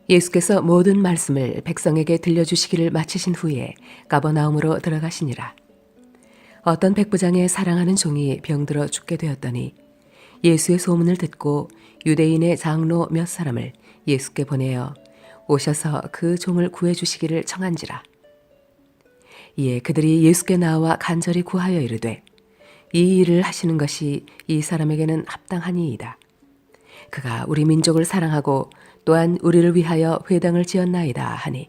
예수께서 모든 말씀을 백성에게 들려주시기를 마치신 후에 가버나움으로 들어가시니라. 어떤 백부장의 사랑하는 종이 병들어 죽게 되었더니 예수의 소문을 듣고 유대인의 장로 몇 사람을 예수께 보내어 오셔서 그 종을 구해주시기를 청한지라. 이에 그들이 예수께 나와 간절히 구하여 이르되 이 일을 하시는 것이 이 사람에게는 합당하니이다. 그가 우리 민족을 사랑하고 또한 우리를 위하여 회당을 지었나이다 하니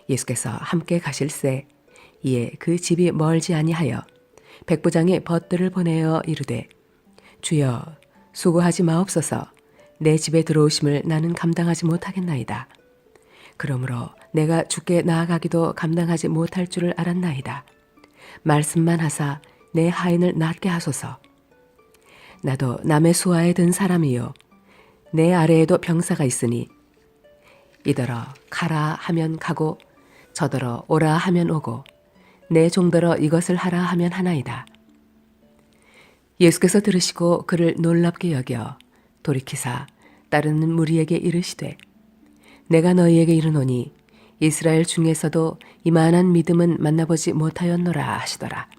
예수께서 함께 가실새 이에 그 집이 멀지 아니하여 백부장이 벗들을 보내어 이르되 주여 수고하지 마옵소서. 내 집에 들어오심을 나는 감당하지 못하겠나이다. 그러므로 내가 주께 나아가기도 감당하지 못할 줄을 알았나이다. 말씀만 하사 내 하인을 낫게 하소서. 나도 남의 수하에 든 사람이요 내 아래에도 병사가 있으니 이더러 가라 하면 가고 저더러 오라 하면 오고 내 종더러 이것을 하라 하면 하나이다. 예수께서 들으시고 그를 놀랍게 여겨 돌이키사 따르는 무리에게 이르시되 내가 너희에게 이르노니 이스라엘 중에서도 이만한 믿음은 만나보지 못하였노라 하시더라.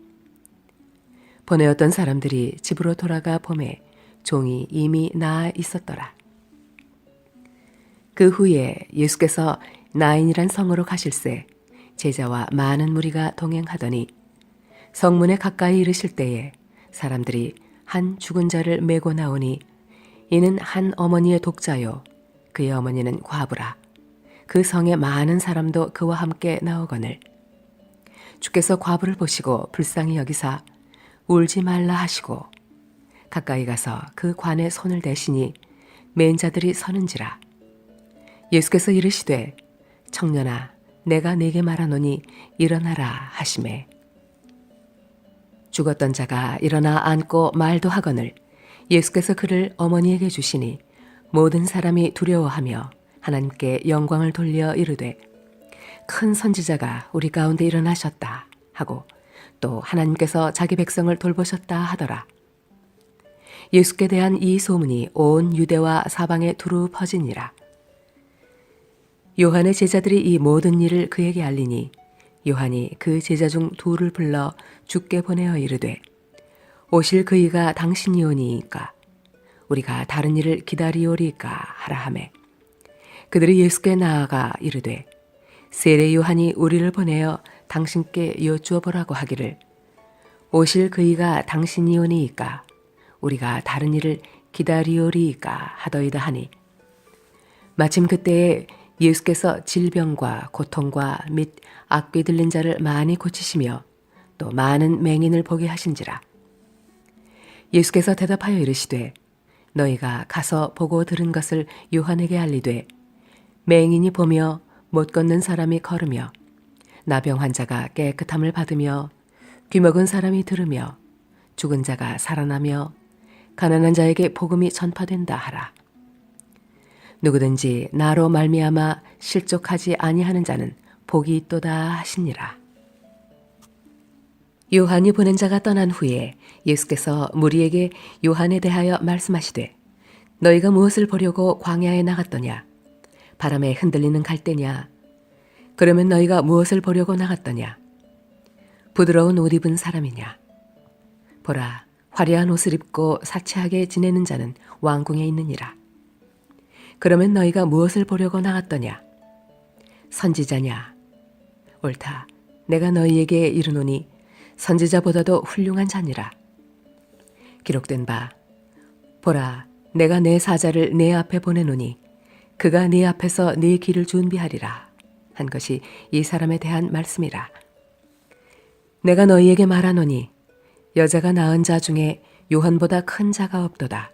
보내었던 사람들이 집으로 돌아가 보매 종이 이미 나아 있었더라. 그 후에 예수께서 나인이란 성으로 가실새 제자와 많은 무리가 동행하더니 성문에 가까이 이르실 때에 사람들이 한 죽은 자를 메고 나오니 이는 한 어머니의 독자요 그의 어머니는 과부라. 그 성에 많은 사람도 그와 함께 나오거늘 주께서 과부를 보시고 불쌍히 여기사 울지 말라 하시고 가까이 가서 그 관에 손을 대시니 맨 자들이 서는지라. 예수께서 이르시되 청년아 내가 네게 말하노니 일어나라 하시매 죽었던 자가 일어나 앉고 말도 하거늘 예수께서 그를 어머니에게 주시니 모든 사람이 두려워하며 하나님께 영광을 돌려 이르되 큰 선지자가 우리 가운데 일어나셨다 하고 또 하나님께서 자기 백성을 돌보셨다 하더라. 예수께 대한 이 소문이 온 유대와 사방에 두루 퍼지니라. 요한의 제자들이 이 모든 일을 그에게 알리니 요한이 그 제자 중 둘을 불러 주께 보내어 이르되 오실 그이가 당신이오니이까 우리가 다른 일을 기다리오리까 하라 하매 그들이 예수께 나아가 이르되 세례 요한이 우리를 보내어 당신께 여쭈어 보라고 하기를 오실 그이가 당신이오니이까 우리가 다른 일을 기다리오리이까 하더이다 하니 마침 그때에 예수께서 질병과 고통과 및 악귀 들린 자를 많이 고치시며 또 많은 맹인을 보게 하신지라. 예수께서 대답하여 이르시되 너희가 가서 보고 들은 것을 요한에게 알리되 맹인이 보며 못 걷는 사람이 걸으며 나병 환자가 깨끗함을 받으며 귀먹은 사람이 들으며 죽은 자가 살아나며 가난한 자에게 복음이 전파된다 하라. 누구든지 나로 말미암아 실족하지 아니하는 자는 복이 있도다 하시니라. 요한이 보낸 자가 떠난 후에 예수께서 무리에게 요한에 대하여 말씀하시되 너희가 무엇을 보려고 광야에 나갔더냐? 바람에 흔들리는 갈대냐? 그러면 너희가 무엇을 보려고 나갔더냐? 부드러운 옷 입은 사람이냐? 보라, 화려한 옷을 입고 사치하게 지내는 자는 왕궁에 있느니라. 그러면 너희가 무엇을 보려고 나갔더냐? 선지자냐? 옳다. 내가 너희에게 이르노니 선지자보다도 훌륭한 자니라. 기록된 바 보라 내가 내 사자를 내 앞에 보내노니 그가 네 앞에서 네 길을 준비하리라 한 것이 이 사람에 대한 말씀이라. 내가 너희에게 말하노니 여자가 낳은 자 중에 요한보다 큰 자가 없도다.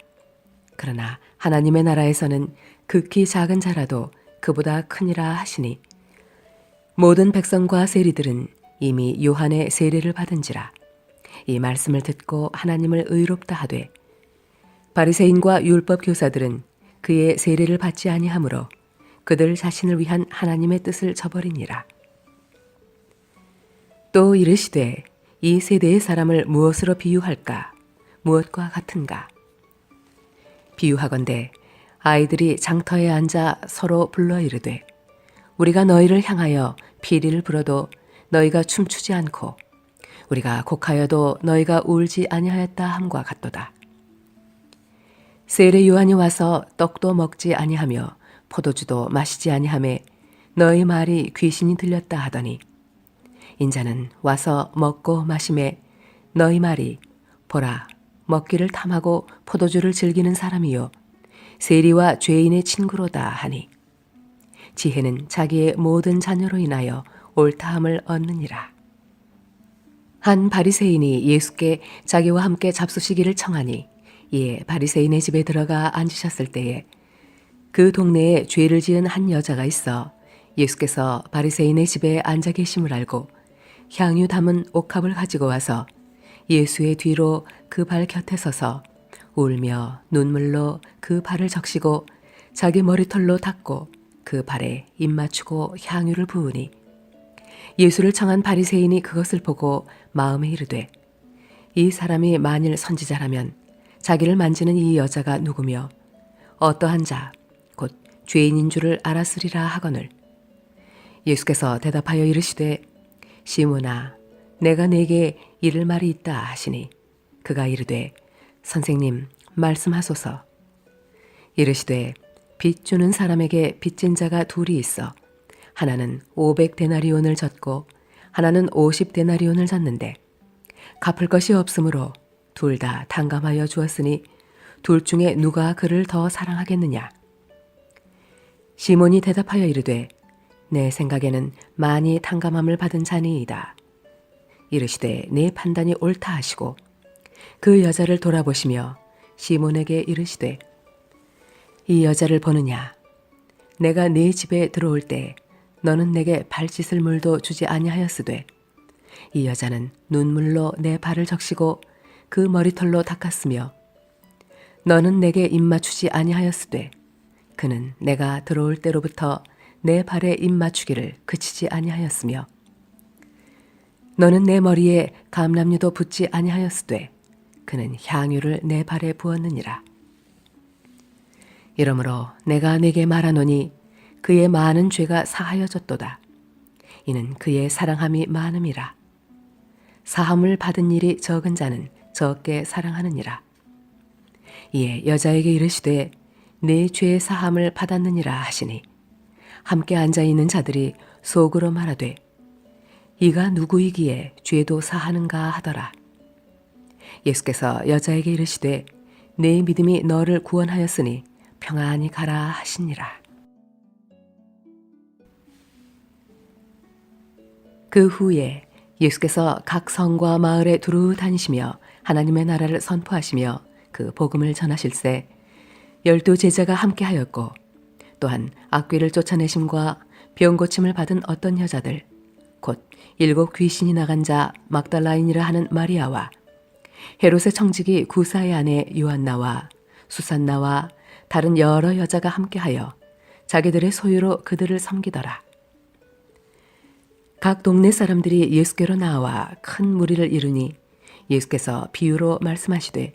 그러나 하나님의 나라에서는 극히 작은 자라도 그보다 크니라 하시니 모든 백성과 세리들은 이미 요한의 세례를 받은지라. 이 말씀을 듣고 하나님을 의롭다 하되 바리새인과 율법 교사들은 그의 세례를 받지 아니하므로 그들 자신을 위한 하나님의 뜻을 저버리니라. 또 이르시되 이 세대의 사람을 무엇으로 비유할까? 무엇과 같은가? 비유하건대 아이들이 장터에 앉아 서로 불러 이르되 우리가 너희를 향하여 피리를 불어도 너희가 춤추지 않고 우리가 곡하여도 너희가 울지 아니하였다 함과 같도다. 세례 요한이 와서 떡도 먹지 아니하며 포도주도 마시지 아니하매 너희 말이 귀신이 들렸다 하더니 인자는 와서 먹고 마심에 너희 말이 보라 먹기를 탐하고 포도주를 즐기는 사람이요 세리와 죄인의 친구로다 하니 지혜는 자기의 모든 자녀로 인하여 옳다함을 얻느니라. 한 바리새인이 예수께 자기와 함께 잡수시기를 청하니 이에 바리새인의 집에 들어가 앉으셨을 때에 그 동네에 죄를 지은 한 여자가 있어 예수께서 바리새인의 집에 앉아 계심을 알고 향유 담은 옥합을 가지고 와서 예수의 뒤로 그 발 곁에 서서 울며 눈물로 그 발을 적시고 자기 머리털로 닦고 그 발에 입 맞추고 향유를 부으니 예수를 청한 바리새인이 그것을 보고 마음에 이르되 이 사람이 만일 선지자라면 자기를 만지는 이 여자가 누구며 어떠한 자 곧 죄인인 줄을 알았으리라 하거늘 예수께서 대답하여 이르시되 시몬아 내가 네게 이를 말이 있다 하시니 그가 이르되 선생님 말씀하소서. 이르시되 빚 주는 사람에게 빚진 자가 둘이 있어 하나는 500데나리온을 졌고 하나는 50데나리온을 졌는데 갚을 것이 없으므로 둘 다 탕감하여 주었으니 둘 중에 누가 그를 더 사랑하겠느냐. 시몬이 대답하여 이르되 내 생각에는 많이 탕감함을 받은 자니이다. 이르시되 내 판단이 옳다 하시고 그 여자를 돌아보시며 시몬에게 이르시되 이 여자를 보느냐. 내가 네 집에 들어올 때 너는 내게 발짓을 물도 주지 아니하였으되 이 여자는 눈물로 내 발을 적시고 그 머리털로 닦았으며 너는 내게 입 맞추지 아니하였으되 그는 내가 들어올 때로부터 내 발에 입 맞추기를 그치지 아니하였으며 너는 내 머리에 감람류도 붓지 아니하였으되 그는 향유를 내 발에 부었느니라. 이러므로 내가 네게 말하노니 그의 많은 죄가 사하여졌도다. 이는 그의 사랑함이 많음이라. 사함을 받은 일이 적은 자는 적게 사랑하느니라. 이에 여자에게 이르시되 네 죄의 사함을 받았느니라 하시니 함께 앉아있는 자들이 속으로 말하되 이가 누구이기에 죄도 사하는가 하더라. 예수께서 여자에게 이르시되 네 믿음이 너를 구원하였으니 평안히 가라 하시니라. 그 후에 예수께서 각 성과 마을에 두루 다니시며 하나님의 나라를 선포하시며 그 복음을 전하실세 12 제자가 함께하였고 또한 악귀를 쫓아내심과 병 고침을 받은 어떤 여자들 곧 7 귀신이 나간 자 막달라인이라 하는 마리아와 헤롯의 청지기 구사의 아내 요한나와 수산나와 다른 여러 여자가 함께하여 자기들의 소유로 그들을 섬기더라. 각 동네 사람들이 예수께로 나와 큰 무리를 이루니 예수께서 비유로 말씀하시되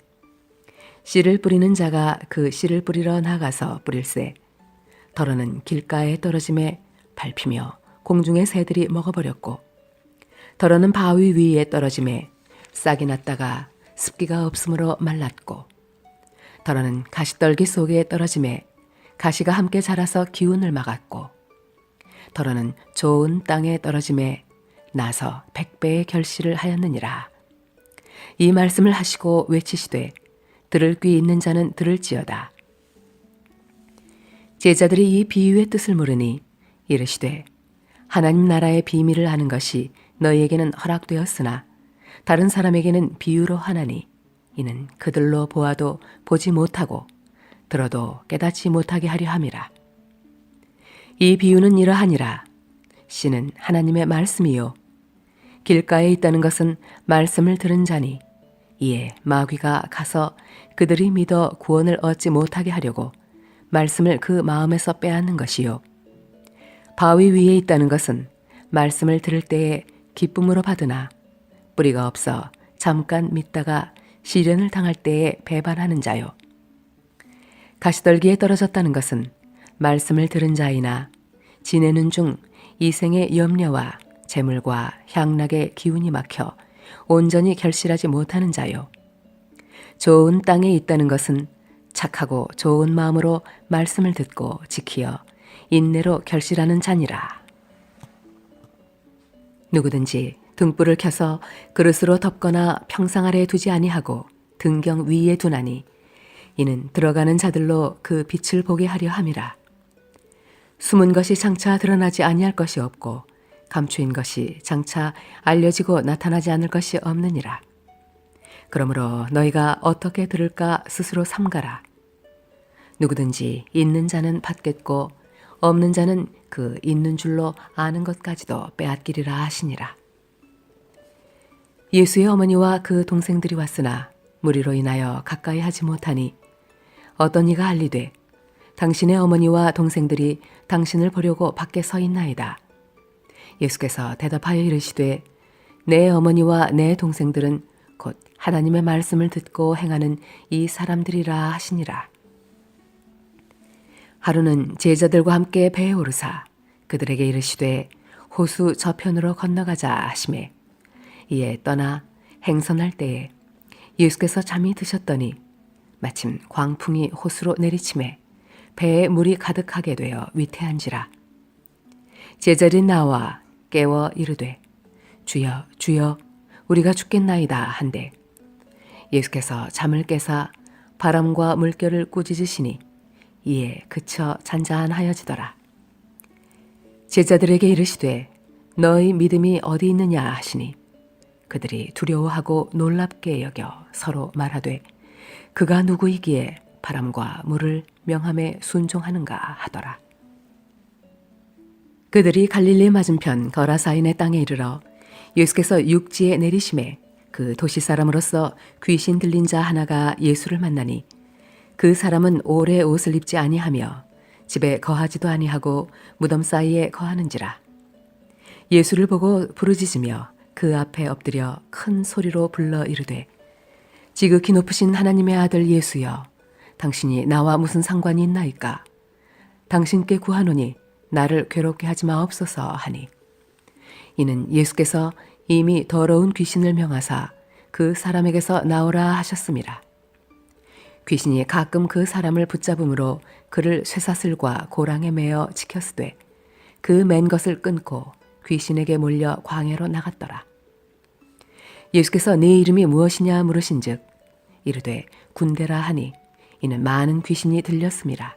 씨를 뿌리는 자가 그 씨를 뿌리러 나가서 뿌릴새 더러는 길가에 떨어짐에 밟히며 공중의 새들이 먹어버렸고 더러는 바위 위에 떨어짐에 싹이 났다가 습기가 없으므로 말랐고 더러는 가시떨기 속에 떨어짐에 가시가 함께 자라서 기운을 막았고 더러는 좋은 땅에 떨어짐에 나서 100배의 결실을 하였느니라. 이 말씀을 하시고 외치시되 들을 귀 있는 자는 들을지어다. 제자들이 이 비유의 뜻을 물으니 이르시되 하나님 나라의 비밀을 아는 것이 너희에게는 허락되었으나 다른 사람에게는 비유로 하나니 이는 그들로 보아도 보지 못하고 들어도 깨닫지 못하게 하려 함이라. 이 비유는 이러하니라. 씨는 하나님의 말씀이요 길가에 있다는 것은 말씀을 들은 자니 이에 마귀가 가서 그들이 믿어 구원을 얻지 못하게 하려고 말씀을 그 마음에서 빼앗는 것이요 바위 위에 있다는 것은 말씀을 들을 때에 기쁨으로 받으나 뿌리가 없어 잠깐 믿다가 시련을 당할 때에 배반하는 자요 가시떨기에 떨어졌다는 것은 말씀을 들은 자이나 지내는 중 이생의 염려와 재물과 향락의 기운이 막혀 온전히 결실하지 못하는 자요. 좋은 땅에 있다는 것은 착하고 좋은 마음으로 말씀을 듣고 지키어 인내로 결실하는 자니라. 누구든지 등불을 켜서 그릇으로 덮거나 평상 아래에 두지 아니하고 등경 위에 두나니 이는 들어가는 자들로 그 빛을 보게 하려 함이라. 숨은 것이 장차 드러나지 아니할 것이 없고 감추인 것이 장차 알려지고 나타나지 않을 것이 없느니라. 그러므로 너희가 어떻게 들을까 스스로 삼가라. 누구든지 있는 자는 받겠고 없는 자는 그 있는 줄로 아는 것까지도 빼앗기리라 하시니라. 예수의 어머니와 그 동생들이 왔으나 무리로 인하여 가까이 하지 못하니 어떤 이가 알리되 당신의 어머니와 동생들이 당신을 보려고 밖에 서 있나이다. 예수께서 대답하여 이르시되 내 어머니와 내 동생들은 곧 하나님의 말씀을 듣고 행하는 이 사람들이라 하시니라. 하루는 제자들과 함께 배에 오르사 그들에게 이르시되 호수 저편으로 건너가자 하시매 이에 떠나 행선할 때에 예수께서 잠이 드셨더니 마침 광풍이 호수로 내리치매 배에 물이 가득하게 되어 위태한지라. 제자들이 나와 깨워 이르되 주여 주여 우리가 죽겠나이다 한데 예수께서 잠을 깨사 바람과 물결을 꾸짖으시니 이에 그쳐 잔잔하여지더라. 제자들에게 이르시되 너희 믿음이 어디 있느냐 하시니 그들이 두려워하고 놀랍게 여겨 서로 말하되 그가 누구이기에 바람과 물을 명함에 순종하는가 하더라. 그들이 갈릴리 맞은편 거라사인의 땅에 이르러 예수께서 육지에 내리심에 그 도시 사람으로서 귀신 들린 자 하나가 예수를 만나니 그 사람은 오래 옷을 입지 아니하며 집에 거하지도 아니하고 무덤 사이에 거하는지라. 예수를 보고 부르짖으며 그 앞에 엎드려 큰 소리로 불러 이르되 지극히 높으신 하나님의 아들 예수여 당신이 나와 무슨 상관이 있나이까. 당신께 구하노니 나를 괴롭게 하지 마옵소서 하니 이는 예수께서 이미 더러운 귀신을 명하사 그 사람에게서 나오라 하셨음이라. 귀신이 가끔 그 사람을 붙잡음으로 그를 쇠사슬과 고랑에 매어 지켰으되 그 맨 것을 끊고 귀신에게 몰려 광야로 나갔더라. 예수께서 네 이름이 무엇이냐 물으신즉 이르되 군대라 하니 이는 많은 귀신이 들렸음이라.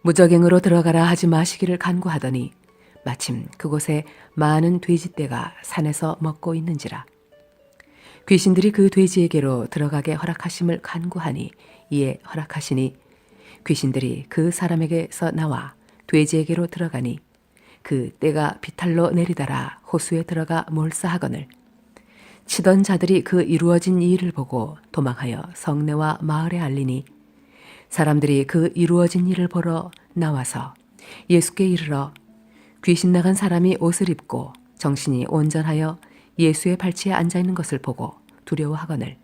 무적행으로 들어가라 하지 마시기를 간구하더니 마침 그곳에 많은 돼지떼가 산에서 먹고 있는지라. 귀신들이 그 돼지에게로 들어가게 허락하심을 간구하니 이에 허락하시니 귀신들이 그 사람에게서 나와 돼지에게로 들어가니 그 떼가 비탈로 내리다라 호수에 들어가 몰사하거늘 치던 자들이 그 이루어진 일을 보고 도망하여 성내와 마을에 알리니 사람들이 그 이루어진 일을 보러 나와서 예수께 이르러 귀신 나간 사람이 옷을 입고 정신이 온전하여 예수의 발치에 앉아있는 것을 보고 두려워하거늘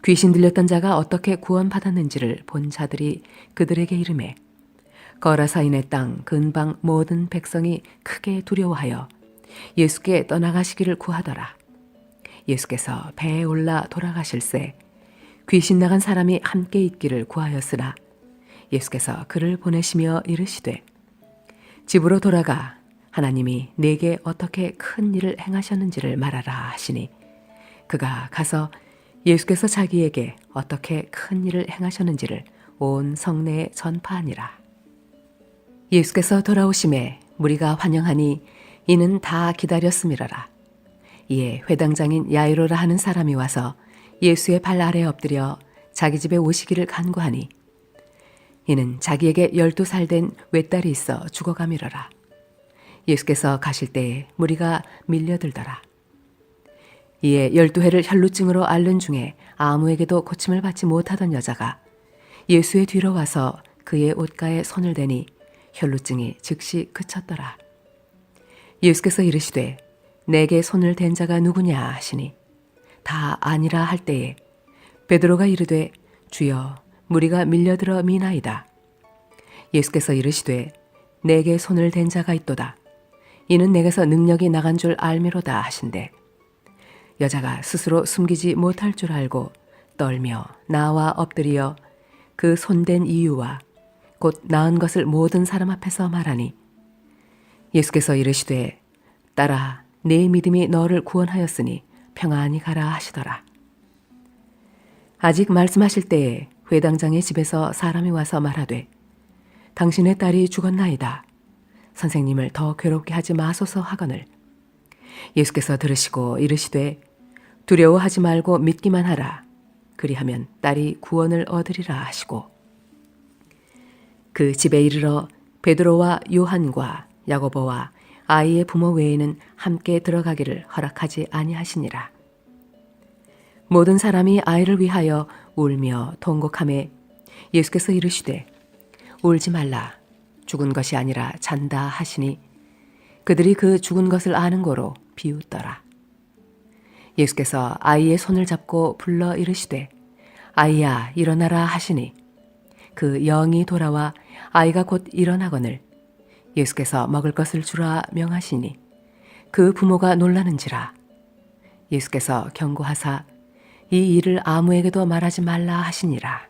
귀신 들렸던 자가 어떻게 구원받았는지를 본 자들이 그들에게 이르매 거라사인의 땅 근방 모든 백성이 크게 두려워하여 예수께 떠나가시기를 구하더라. 예수께서 배에 올라 돌아가실새 귀신 나간 사람이 함께 있기를 구하였으나 예수께서 그를 보내시며 이르시되 집으로 돌아가 하나님이 내게 어떻게 큰 일을 행하셨는지를 말하라 하시니 그가 가서 예수께서 자기에게 어떻게 큰 일을 행하셨는지를 온 성내에 전파하니라. 예수께서 돌아오심에 무리가 환영하니 이는 다 기다렸음이라라. 이에 회당장인 야이로라 하는 사람이 와서 예수의 발 아래에 엎드려 자기 집에 오시기를 간구하니 이는 자기에게 12살 된 외딸이 있어 죽어가미러라. 예수께서 가실 때에 무리가 밀려들더라. 이에 12해를 혈루증으로 앓는 중에 아무에게도 고침을 받지 못하던 여자가 예수의 뒤로 와서 그의 옷가에 손을 대니 혈루증이 즉시 그쳤더라. 예수께서 이르시되 내게 손을 댄 자가 누구냐 하시니 다 아니라 할 때에 베드로가 이르되 주여 무리가 밀려들어 미나이다. 예수께서 이르시되 내게 손을 댄 자가 있도다. 이는 내게서 능력이 나간 줄 알미로다 하신대. 여자가 스스로 숨기지 못할 줄 알고 떨며 나와 엎드리어 그 손댄 이유와 곧 나은 것을 모든 사람 앞에서 말하니 예수께서 이르시되 딸아 네 믿음이 너를 구원하였으니 평안히 가라 하시더라. 아직 말씀하실 때에 회당장의 집에서 사람이 와서 말하되 당신의 딸이 죽었나이다. 선생님을 더 괴롭게 하지 마소서 하거늘 예수께서 들으시고 이르시되 두려워하지 말고 믿기만 하라. 그리하면 딸이 구원을 얻으리라 하시고 그 집에 이르러 베드로와 요한과 야고보와 아이의 부모 외에는 함께 들어가기를 허락하지 아니하시니라. 모든 사람이 아이를 위하여 울며 통곡하매 예수께서 이르시되 울지 말라. 죽은 것이 아니라 잔다 하시니 그들이 그 죽은 것을 아는 고로 비웃더라. 예수께서 아이의 손을 잡고 불러 이르시되 아이야 일어나라 하시니 그 영이 돌아와 아이가 곧 일어나거늘 예수께서 먹을 것을 주라 명하시니 그 부모가 놀라는지라. 예수께서 경고하사 이 일을 아무에게도 말하지 말라 하시니라.